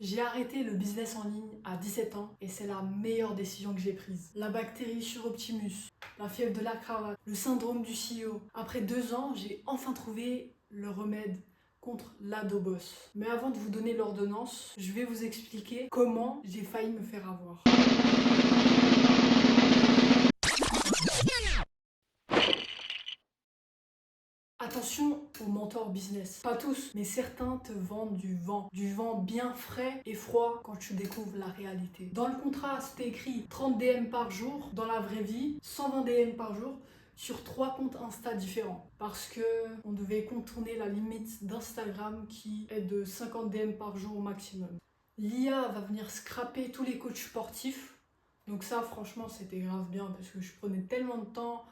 J'ai arrêté le business en ligne à 17 ans et c'est la meilleure décision que j'ai prise. La bactérie sur Optimus, la fièvre de la cravate, le syndrome du CEO. Après 2 ans, j'ai enfin trouvé le remède contre l'adobos. Mais avant de vous donner l'ordonnance, je vais vous expliquer comment j'ai failli me faire avoir. Attention aux mentors business. Pas tous, mais certains te vendent du vent. Du vent bien frais et froid quand tu découvres la réalité. Dans le contrat, c'était écrit 30 DM par jour. Dans la vraie vie, 120 DM par jour sur 3 comptes Insta différents. Parce que on devait contourner la limite d'Instagram qui est de 50 DM par jour au maximum. L'IA va venir scraper tous les coachs sportifs. Donc ça, franchement, c'était grave bien parce que je prenais tellement de temps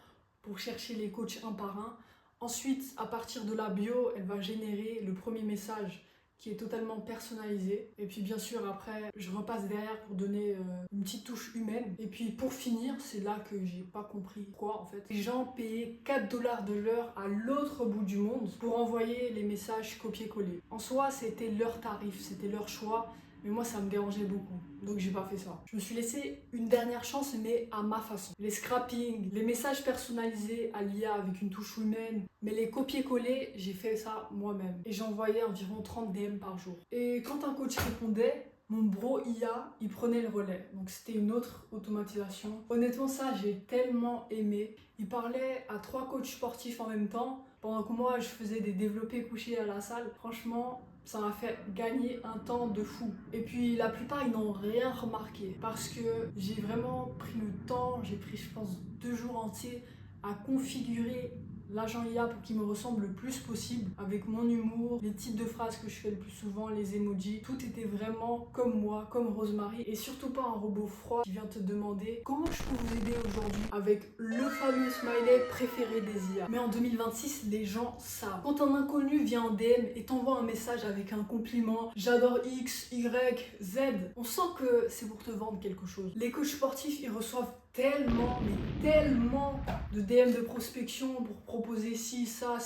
pour chercher les coachs un par un. Ensuite, à partir de la bio, elle va générer le premier message qui est totalement personnalisé. Et puis bien sûr, après, je repasse derrière pour donner une petite touche humaine. Et puis pour finir, c'est là que j'ai pas compris quoi en fait. Les gens payaient 4 dollars de l'heure à l'autre bout du monde pour envoyer les messages copier-coller. En soi, c'était leur tarif, c'était leur choix. Mais moi, ça me dérangeait beaucoup. Donc, j'ai pas fait ça. Je me suis laissé une dernière chance, mais à ma façon. Les scrappings, les messages personnalisés à l'IA avec une touche humaine, mais les copier-coller, j'ai fait ça moi-même. Et j'envoyais environ 30 DM par jour. Et quand un coach répondait, mon bro IA, il prenait le relais. Donc, c'était une autre automatisation. Honnêtement, ça, j'ai tellement aimé. Il parlait à 3 coachs sportifs en même temps, pendant que moi, je faisais des développés couchés à la salle. Franchement, ça m'a fait gagner un temps de fou. Et puis la plupart ils n'ont rien remarqué parce que j'ai vraiment pris le temps, j'ai pris je pense 2 jours entiers à configurer l'agent IA pour qu'il me ressemble le plus possible avec mon humour, les types de phrases que je fais le plus souvent, les emojis. Tout était vraiment comme moi, comme Rosemary et surtout pas un robot froid qui vient te demander comment je peux vous aider aujourd'hui avec le fameux smiley préféré des IA. Mais en 2026, les gens savent. Quand un inconnu vient en DM et t'envoie un message avec un compliment, j'adore X, Y, Z, on sent que c'est pour te vendre quelque chose. Les coachs sportifs, ils reçoivent tellement, mais tellement de DM de prospection pour proposer ci, ça,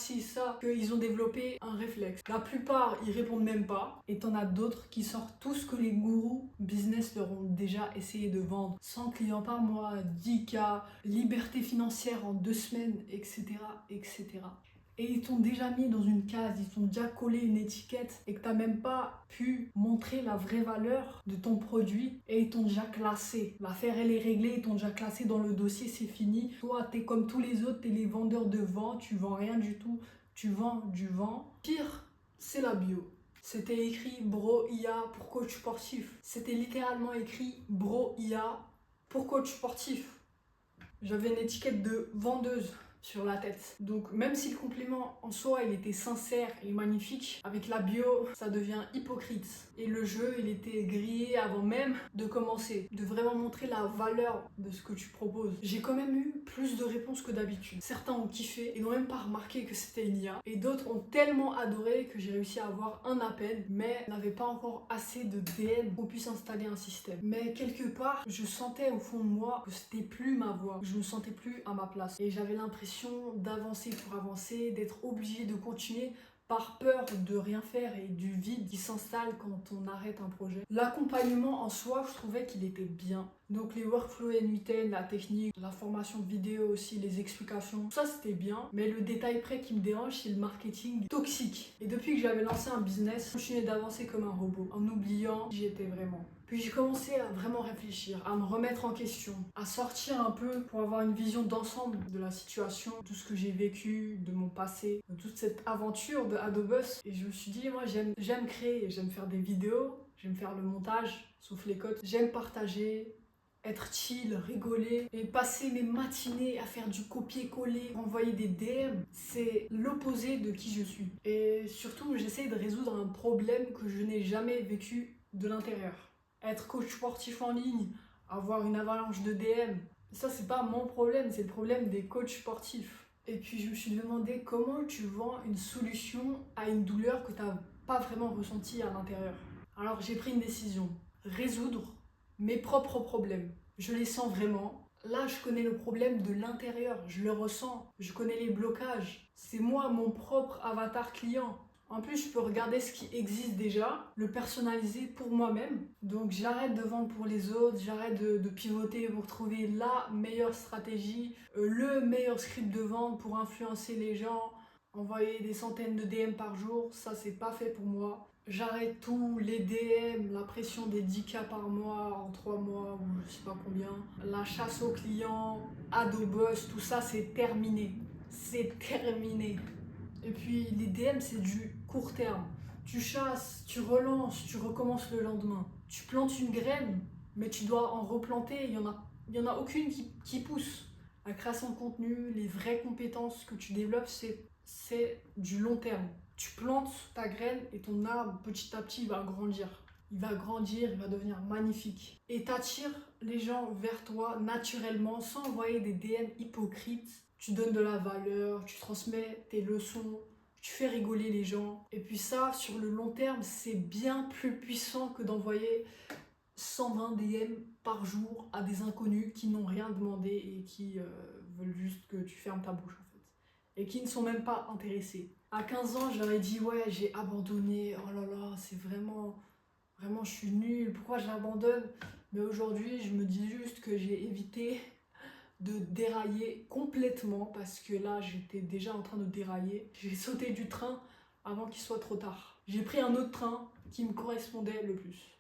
qu'ils ont développé un réflexe. La plupart, ils répondent même pas. Et t'en as d'autres qui sortent tout ce que les gourous business leur ont déjà essayé de vendre. 100 clients par mois, 10K, liberté financière en 2 semaines, etc., etc. Et ils t'ont déjà mis dans une case, ils t'ont déjà collé une étiquette et que t'as même pas pu montrer la vraie valeur de ton produit et ils t'ont déjà classé. L'affaire elle est réglée, ils t'ont déjà classé dans le dossier, c'est fini. Toi t'es comme tous les autres, t'es les vendeurs de vent, tu vends rien du tout, tu vends du vent. Pire, c'est la bio. C'était écrit Bro IA pour coach sportif. C'était littéralement écrit Bro IA pour coach sportif. J'avais une étiquette de vendeuse sur la tête. Donc même si le compliment en soi il était sincère et magnifique, avec la bio ça devient hypocrite. Et le jeu il était grillé avant même de commencer, de vraiment montrer la valeur de ce que tu proposes. J'ai quand même eu plus de réponses que d'habitude. Certains ont kiffé et n'ont même pas remarqué que c'était une IA. Et d'autres ont tellement adoré que j'ai réussi à avoir un appel, mais n'avait pas encore assez de DM pour qu'on puisse installer un système. Mais quelque part, je sentais au fond de moi que c'était plus ma voix. Je me sentais plus à ma place. Et j'avais l'impression d'avancer pour avancer, d'être obligé de continuer par peur de rien faire et du vide qui s'installe quand on arrête un projet. L'accompagnement en soi, je trouvais qu'il était bien. Donc les workflows N8N, la technique, la formation vidéo aussi, les explications, ça c'était bien. Mais le détail près qui me dérange, c'est le marketing toxique. Et depuis que j'avais lancé un business, je continuais d'avancer comme un robot, en oubliant qui j'étais vraiment. Puis j'ai commencé à vraiment réfléchir, à me remettre en question, à sortir un peu pour avoir une vision d'ensemble de la situation, tout ce que j'ai vécu, de mon passé, de toute cette aventure de Adobus. Et je me suis dit, moi j'aime créer, j'aime faire des vidéos, j'aime faire le montage, sauf les codes, j'aime partager, être chill, rigoler et passer mes matinées à faire du copier-coller, envoyer des DM, c'est l'opposé de qui je suis. Et surtout, j'essaie de résoudre un problème que je n'ai jamais vécu de l'intérieur. Être coach sportif en ligne, avoir une avalanche de DM, ça c'est pas mon problème, c'est le problème des coachs sportifs. Et puis je me suis demandé comment tu vends une solution à une douleur que tu n'as pas vraiment ressentie à l'intérieur. Alors j'ai pris une décision, résoudre mes propres problèmes. Je les sens vraiment. Là, je connais le problème de l'intérieur, je le ressens, je connais les blocages. C'est moi mon propre avatar client. En plus, je peux regarder ce qui existe déjà, le personnaliser pour moi-même. Donc j'arrête de vendre pour les autres, j'arrête de pivoter pour trouver la meilleure stratégie, le meilleur script de vente pour influencer les gens, envoyer des centaines de DM par jour. Ça, c'est pas fait pour moi. J'arrête tout, les DM, la pression des 10K par mois en 3 mois ou je sais pas combien, la chasse aux clients, ad au boss, tout ça c'est terminé. C'est terminé. Et puis les DM c'est du court terme. Tu chasses, tu relances, tu recommences le lendemain. Tu plantes une graine, mais tu dois en replanter, il y en a aucune qui pousse. La création de contenu, les vraies compétences que tu développes, c'est du long terme. Tu plantes ta graine et ton arbre, petit à petit, va grandir. Il va grandir, il va devenir magnifique. Et t'attires les gens vers toi naturellement, sans envoyer des DM hypocrites. Tu donnes de la valeur, tu transmets tes leçons, tu fais rigoler les gens. Et puis ça, sur le long terme, c'est bien plus puissant que d'envoyer 120 DM par jour à des inconnus qui n'ont rien demandé et qui veulent juste que tu fermes ta bouche en fait. Et qui ne sont même pas intéressés. À 15 ans, j'aurais dit ouais, j'ai abandonné, oh là là, c'est vraiment, je suis nulle, pourquoi j'abandonne? Mais aujourd'hui, je me dis juste que j'ai évité de dérailler complètement parce que là, j'étais déjà en train de dérailler. J'ai sauté du train avant qu'il soit trop tard. J'ai pris un autre train qui me correspondait le plus.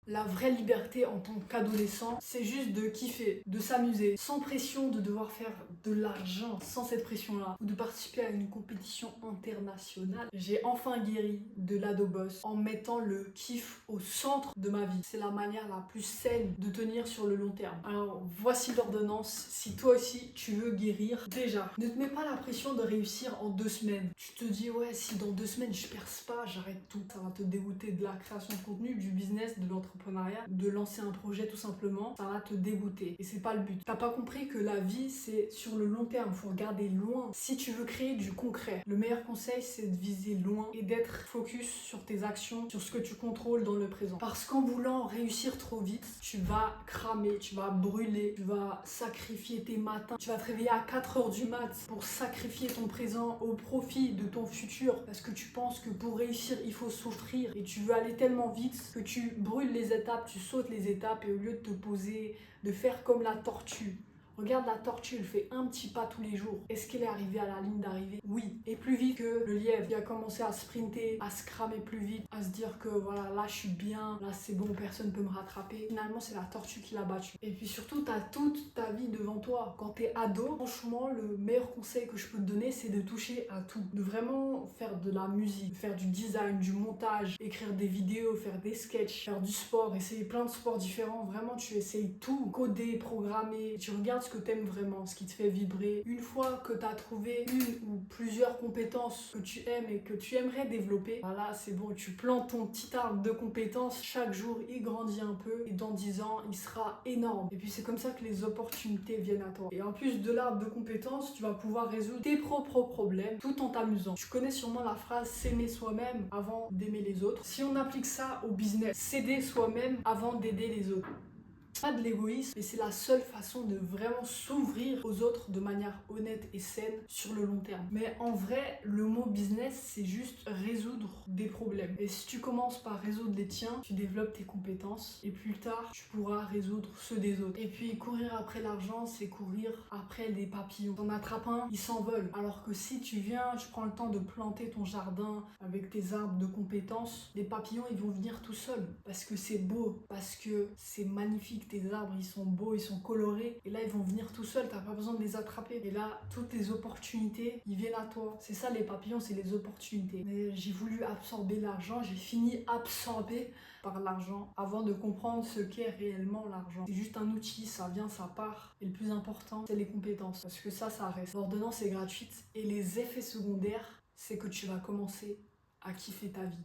La vraie liberté en tant qu'adolescent, c'est juste de kiffer, de s'amuser, sans pression de devoir faire de l'argent, sans cette pression-là, ou de participer à une compétition internationale. J'ai enfin guéri de l'ado-boss en mettant le kiff au centre de ma vie. C'est la manière la plus saine de tenir sur le long terme. Alors voici l'ordonnance, si toi aussi tu veux guérir, déjà, ne te mets pas la pression de réussir en 2 semaines. Tu te dis ouais, si dans 2 semaines je perce pas, j'arrête tout. Ça va te dégoûter de la création de contenu, du business, de l'entreprise, de lancer un projet tout simplement, ça va te dégoûter et c'est pas le but. T'as pas compris que la vie c'est sur le long terme, faut regarder loin. Si tu veux créer du concret, le meilleur conseil c'est de viser loin et d'être focus sur tes actions, sur ce que tu contrôles dans le présent. Parce qu'en voulant réussir trop vite, tu vas cramer, tu vas brûler, tu vas sacrifier tes matins, tu vas te réveiller à 4h du mat pour sacrifier ton présent au profit de ton futur parce que tu penses que pour réussir il faut souffrir et tu veux aller tellement vite que tu brûles les étapes, tu sautes les étapes et au lieu de te poser, de faire comme la tortue. Regarde la tortue, elle fait un petit pas tous les jours. Est-ce qu'elle est arrivée à la ligne d'arrivée? Oui. Et plus vite que le lièvre qui a commencé à sprinter, à se cramer plus vite, à se dire que voilà, là je suis bien, là c'est bon, personne ne peut me rattraper. Finalement, c'est la tortue qui l'a battu. Et puis surtout, tu as toute ta vie devant toi. Quand tu es ado, franchement, le meilleur conseil que je peux te donner, c'est de toucher à tout. De vraiment faire de la musique, faire du design, du montage, écrire des vidéos, faire des sketchs, faire du sport, essayer plein de sports différents. Vraiment, tu essayes tout. Coder, programmer, tu regardes ce que tu aimes vraiment, ce qui te fait vibrer. Une fois que tu as trouvé une ou plusieurs compétences que tu aimes et que tu aimerais développer, voilà, c'est bon, tu plantes ton petit arbre de compétences. Chaque jour, il grandit un peu et dans 10 ans, il sera énorme. Et puis c'est comme ça que les opportunités viennent à toi. Et en plus de l'arbre de compétences, tu vas pouvoir résoudre tes propres problèmes tout en t'amusant. Tu connais sûrement la phrase s'aimer soi-même avant d'aimer les autres. Si on applique ça au business, s'aider soi-même avant d'aider les autres. Pas de l'égoïsme, mais c'est la seule façon de vraiment s'ouvrir aux autres de manière honnête et saine sur le long terme. Mais en vrai, le mot business, c'est juste résoudre des problèmes. Et si tu commences par résoudre les tiens, tu développes tes compétences et plus tard, tu pourras résoudre ceux des autres. Et puis courir après l'argent, c'est courir après des papillons. T'en attrapes un, ils s'envolent. Alors que si tu viens, tu prends le temps de planter ton jardin avec tes arbres de compétences, les papillons, ils vont venir tout seuls. Parce que c'est beau, parce que c'est magnifique. Tes arbres ils sont beaux, ils sont colorés et là ils vont venir tout seuls, t'as pas besoin de les attraper et là toutes les opportunités ils viennent à toi. C'est ça les papillons, c'est les opportunités. Mais j'ai voulu absorber l'argent, j'ai fini absorbé par l'argent avant de comprendre ce qu'est réellement l'argent. C'est juste un outil, ça vient, ça part et le plus important c'est les compétences parce que ça reste. L'ordonnance est gratuite et les effets secondaires c'est que tu vas commencer à kiffer ta vie.